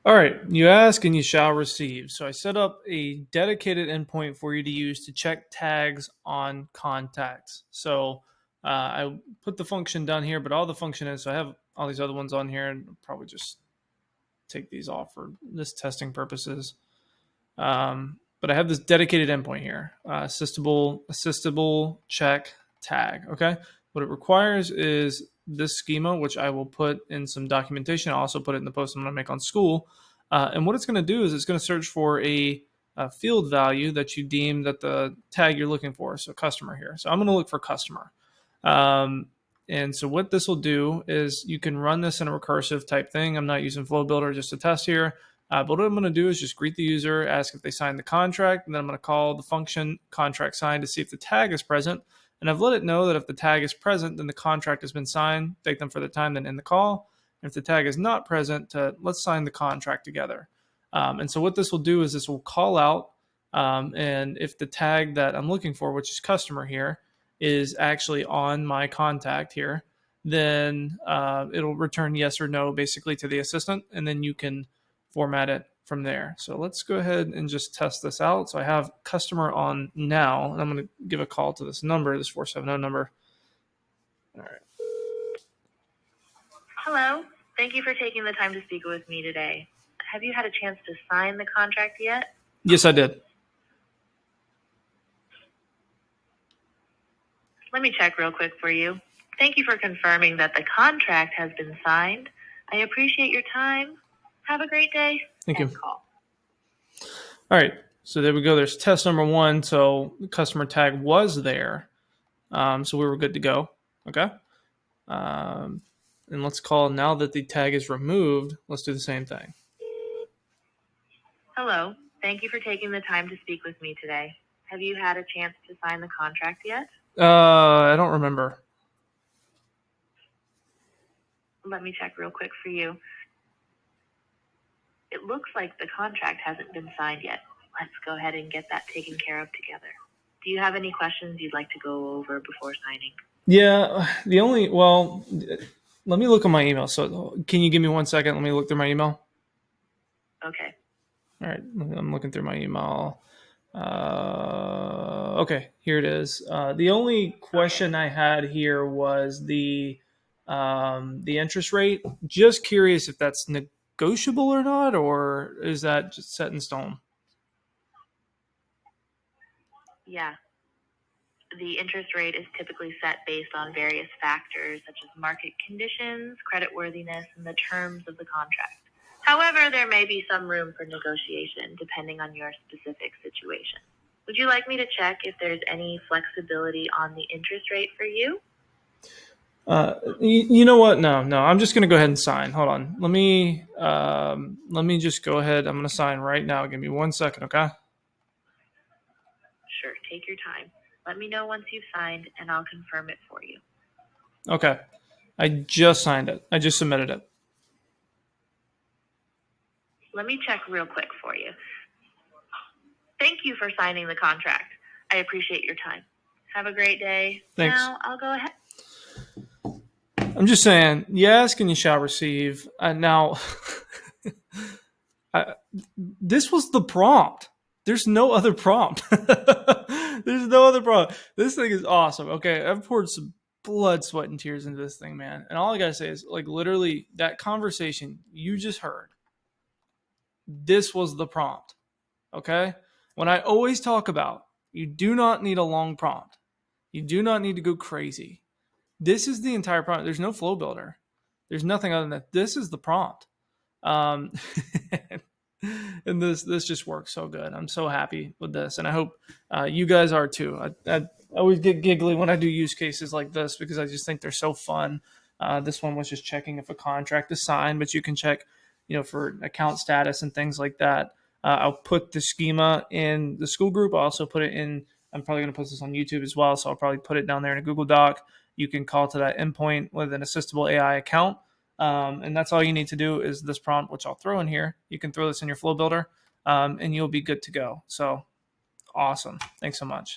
All right, you ask and you shall receive. So I set up a dedicated endpoint for you to use to check tags on contacts. So I put the function down here, but all the function is, so I have all these other ones on here, and I'll probably just take these off for this testing purposes. But I have this dedicated endpoint here, assistable check tag. Okay, what it requires is this schema, which I will put in some documentation. I'll also put it in the post I'm going to make on school. And what it's going to do is it's going to search for a field value that you deem that the tag you're looking for. So customer here. So I'm going to look for customer. And so what this will do is you can run this in a recursive type thing. I'm not using Flow Builder just to test here. But what I'm going to do is just greet the user, ask if they signed the contract, and then I'm going to call the function contract signed to see if the tag is present. And I've let it know that if the tag is present, then the contract has been signed. Thank them for the time, then end the call. And if the tag is not present, let's sign the contract together. And so what this will do is this will call out, and if the tag that I'm looking for, which is customer here, is actually on my contact here, then it'll return yes or no basically to the assistant, and then you can format it from there. So let's go ahead and just test this out. So I have customer on now, and I'm going to give a call to this number, this 470 number. All right. Hello. Thank you for taking the time to speak with me today. Have you had a chance to sign the contract yet? Yes, I did. Let me check real quick for you. Thank you for confirming that the contract has been signed. I appreciate your time. Have a great day. Thank you. Call. All right. So there we go. There's test number one. So the customer tag was there. So we were good to go. Okay. And let's call now that the tag is removed. Let's do the same thing. Hello. Thank you for taking the time to speak with me today. Have you had a chance to sign the contract yet? I don't remember. Let me check real quick for you. It looks like the contract hasn't been signed yet. Let's go ahead and get that taken care of together. Do you have any questions you'd like to go over before signing? Yeah, let me look at my email. So can you give me 1 second? Let me look through my email. Okay. All right, I'm looking through my email. Okay, here it is. The only question I had here was the interest rate. Just curious if that's negotiable or not, or is that just set in stone? Yeah. The interest rate is typically set based on various factors such as market conditions, creditworthiness, and the terms of the contract. However, there may be some room for negotiation depending on your specific situation. Would you like me to check if there's any flexibility on the interest rate for you? You know what? No. I'm just going to go ahead and sign. Hold on. Let me just go ahead. I'm going to sign right now. Give me 1 second, okay? Sure. Take your time. Let me know once you've signed, and I'll confirm it for you. Okay. I just signed it. I just submitted it. Let me check real quick for you. Thank you for signing the contract. I appreciate your time. Have a great day. Thanks. Now I'll go ahead. I'm just saying, you ask and you shall receive. Now, this was the prompt. There's no other prompt. There's no other prompt. This thing is awesome. Okay, I've poured some blood, sweat, and tears into this thing, man. And all I gotta say is, like, literally, that conversation you just heard, this was the prompt. Okay? When I always talk about, you do not need a long prompt. You do not need to go crazy. This is the entire prompt. There's no flow builder. There's nothing other than that. This is the prompt. And this just works so good. I'm so happy with this, and I hope you guys are too. I always get giggly when I do use cases like this because I just think they're so fun. This one was just checking if a contract is signed, but you can check, for account status and things like that. I'll put the schema in the school group. I'll also put it in. I'm probably going to post this on YouTube as well, so I'll probably put it down there in a Google Doc. You can call to that endpoint with an Assistable.ai account. And that's all you need to do is this prompt, which I'll throw in here. You can throw this in your flow builder, and you'll be good to go. So awesome. Thanks so much.